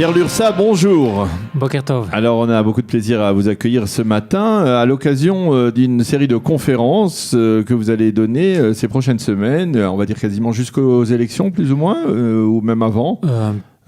Pierre Lursa, bonjour. Boker Tov. Alors, on a beaucoup de plaisir à vous accueillir ce matin à l'occasion d'une série de conférences que vous allez donner ces prochaines semaines, on va dire quasiment jusqu'aux élections, plus ou moins, ou même avant.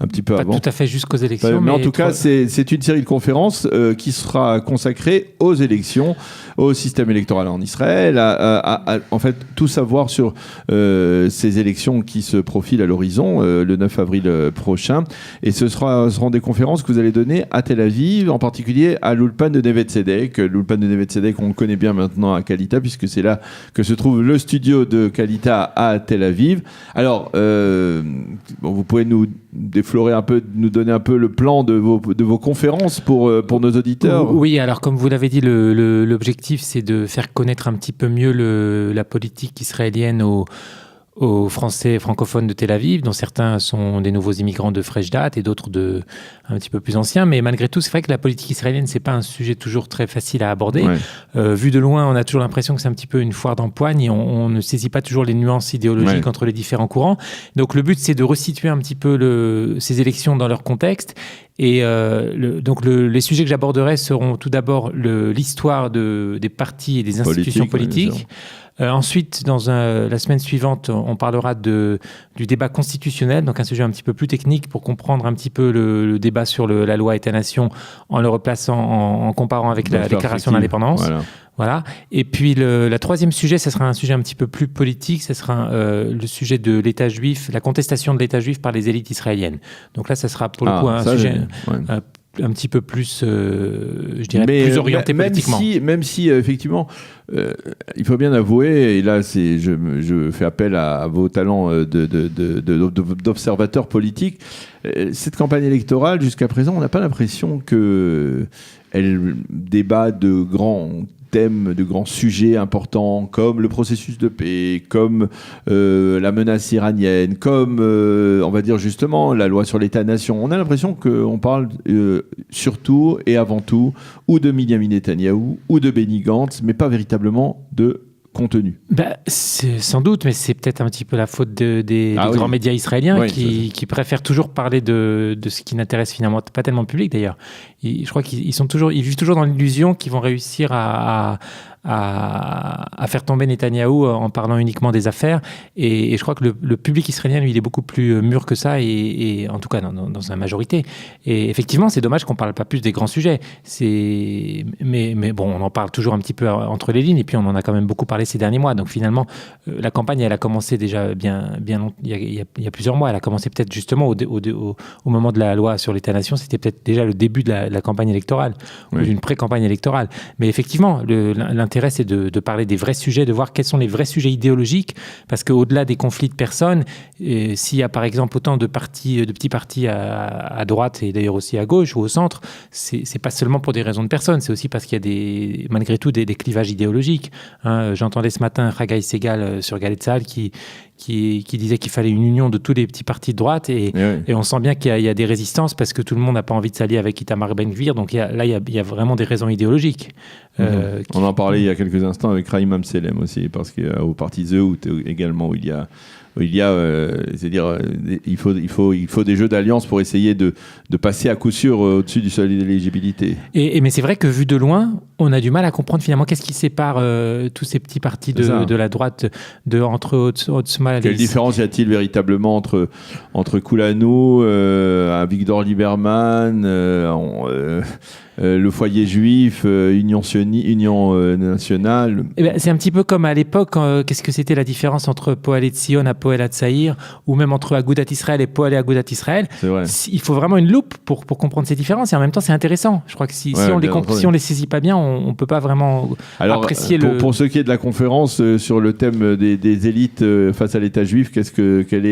Un petit peu pas avant. Tout à fait jusqu'aux élections. Mais en tout cas, c'est une série de conférences qui sera consacrée aux élections, au système électoral en Israël, en fait, tout savoir sur ces élections qui se profilent à l'horizon le 9 avril prochain. Et ce seront des conférences que vous allez donner à Tel Aviv, en particulier à l'Ulpan de Neve Tzedek. L'Ulpan de Neve Tzedek, on le connaît bien maintenant à Kalita, puisque c'est là que se trouve le studio de Kalita à Tel Aviv. Alors, vous pouvez nous déflorer un peu, nous donner un peu le plan de vos conférences pour nos auditeurs. Oui, alors comme vous l'avez dit, l'objectif c'est de faire connaître un petit peu mieux la politique israélienne aux Français francophones de Tel Aviv, dont certains sont des nouveaux immigrants de fraîche date et d'autres un petit peu plus anciens. Mais malgré tout, c'est vrai que la politique israélienne, c'est pas un sujet toujours très facile à aborder. Ouais. Vu de loin, on a toujours l'impression que c'est un petit peu une foire d'empoigne et on ne saisit pas toujours les nuances idéologiques entre les différents courants. Donc le but, c'est de resituer un petit peu ces élections dans leur contexte. Et donc les sujets que j'aborderai seront tout d'abord l'histoire des partis et des institutions politiques. Ensuite, la semaine suivante, on parlera du débat constitutionnel, donc un sujet un petit peu plus technique pour comprendre un petit peu le débat sur la loi État-nation en le replaçant, en comparant avec la déclaration d'indépendance. Voilà. Et puis le troisième sujet, ce sera un sujet un petit peu plus politique, ce sera le sujet de l'État juif, la contestation de l'État juif par les élites israéliennes. Donc là, ça sera pour le coup un sujet un petit peu plus, je dirais, plus orienté politiquement. Même si effectivement, il faut bien avouer, et là je fais appel à vos talents d'observateurs politiques, cette campagne électorale, jusqu'à présent, on n'a pas l'impression qu'elle débat de grands thèmes, de grands sujets importants comme le processus de paix, comme la menace iranienne, comme on va dire justement la loi sur l'État-nation. On a l'impression qu'on parle surtout et avant tout ou de Binyamin Netanyahou ou de Benny Gantz, mais pas véritablement de contenu. C'est sans doute, mais c'est peut-être un petit peu la faute des grands médias israéliens qui préfèrent toujours parler de ce qui n'intéresse finalement pas tellement le public d'ailleurs. Je crois qu'ils vivent toujours dans l'illusion qu'ils vont réussir à faire tomber Netanyahou en parlant uniquement des affaires. Et je crois que le public israélien, lui, il est beaucoup plus mûr que ça, et en tout cas dans sa majorité. Et effectivement, c'est dommage qu'on ne parle pas plus des grands sujets. Mais bon, on en parle toujours un petit peu entre les lignes, et puis on en a quand même beaucoup parlé ces derniers mois. Donc finalement, la campagne, elle a commencé déjà bien longtemps, il y a plusieurs mois. Elle a commencé peut-être justement au moment de la loi sur l'État-nation. C'était peut-être déjà le début de la campagne électorale, ou d'une pré-campagne électorale. Mais effectivement, l'intérêt, c'est de parler des vrais sujets, de voir quels sont les vrais sujets idéologiques, parce qu'au-delà des conflits de personnes, s'il y a par exemple autant de petits partis à droite et d'ailleurs aussi à gauche ou au centre, c'est pas seulement pour des raisons de personnes, c'est aussi parce qu'il y a malgré tout des clivages idéologiques. J'entendais ce matin Haggai Segal sur Galei Tzahal qui disait qu'il fallait une union de tous les petits partis de droite et on sent bien qu'il y a des résistances parce que tout le monde n'a pas envie de s'allier avec Itamar Ben-Gvir, donc il y a vraiment des raisons idéologiques. On en parlait il y a quelques instants avec Raïm Amselem aussi, parce qu'au parti The également où il y a c'est-à-dire il faut des jeux d'alliance pour essayer de passer à coup sûr au-dessus du seuil d'éligibilité. Mais c'est vrai que vu de loin, on a du mal à comprendre finalement qu'est-ce qui sépare tous ces petits partis de la droite entre Otzma. Quelle différence y a-t-il véritablement entre Kulanu, Avigdor Lieberman, le foyer juif, Union nationale? C'est un petit peu comme à l'époque, qu'est-ce que c'était la différence entre Poal et Tzion à Poal et Tzaïr, ou même entre Agudat Israël et Poal et Agudat Israël. Il faut vraiment une loupe pour comprendre ces différences, et en même temps c'est intéressant. Je crois que si on les saisit pas bien, on peut pas vraiment apprécier pour ce qui est de la conférence sur le thème des élites face à l'État juif, quelle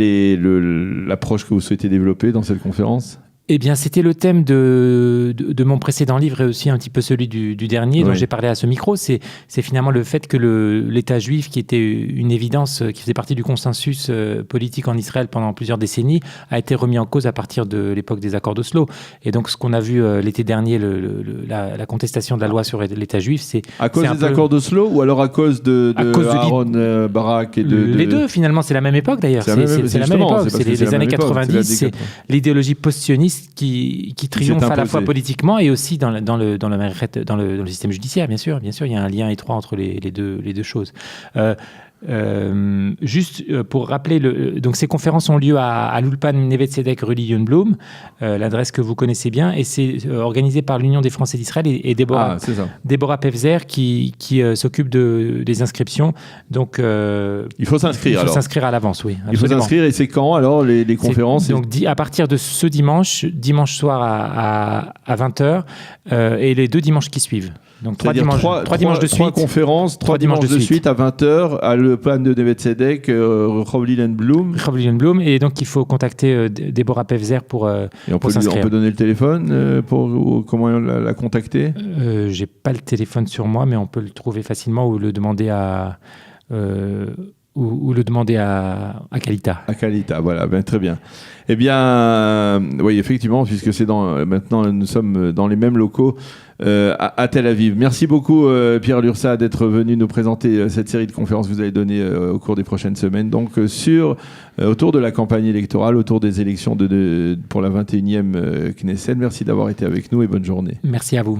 est l'approche que vous souhaitez développer dans cette conférence? Eh bien, c'était le thème de mon précédent livre et aussi un petit peu celui du dernier dont j'ai parlé à ce micro. C'est finalement le fait que l'État juif, qui était une évidence, qui faisait partie du consensus politique en Israël pendant plusieurs décennies, a été remis en cause à partir de l'époque des accords d'Oslo. Et donc, ce qu'on a vu l'été dernier, la contestation de la loi sur l'État juif, c'est... À cause des accords d'Oslo ou alors à cause de Aaron Barak et Les deux, finalement, c'est la même époque d'ailleurs. C'est la même époque. C'est les années 90. C'est l'idéologie post-sioniste qui triomphe à la fois politiquement et aussi dans le système judiciaire, bien sûr. Bien sûr, il y a un lien étroit entre les deux choses. Juste pour rappeler, donc ces conférences ont lieu à l'Ulpan Neve Tzedek rue Lilienblum, l'adresse que vous connaissez bien, et c'est organisé par l'Union des Français d'Israël et Déborah Pevzer qui s'occupe des inscriptions. Donc il faut s'inscrire. Il faut s'inscrire à l'avance, oui. Absolument. Il faut s'inscrire, et c'est quand alors les conférences? Donc à partir de ce dimanche soir à 20h et les 2 dimanches qui suivent. Donc 3 dimanches de suite. 3 conférences, 3 dimanches de suite à 20h à le plan de Neve Tzedek, Rehov Lilienblum. Et donc il faut contacter Déborah Pevzer pour s'inscrire. On peut donner le téléphone comment la contacter? J'ai pas le téléphone sur moi, mais on peut le trouver facilement ou le demander à à Kalita. À Kalita, voilà, très bien. Eh bien, oui, effectivement, puisque maintenant nous sommes dans les mêmes locaux à Tel Aviv. Merci beaucoup, Pierre Lursa, d'être venu nous présenter cette série de conférences que vous allez donner au cours des prochaines semaines, donc autour de la campagne électorale, autour des élections pour la 21e Knesset. Merci d'avoir été avec nous et bonne journée. Merci à vous.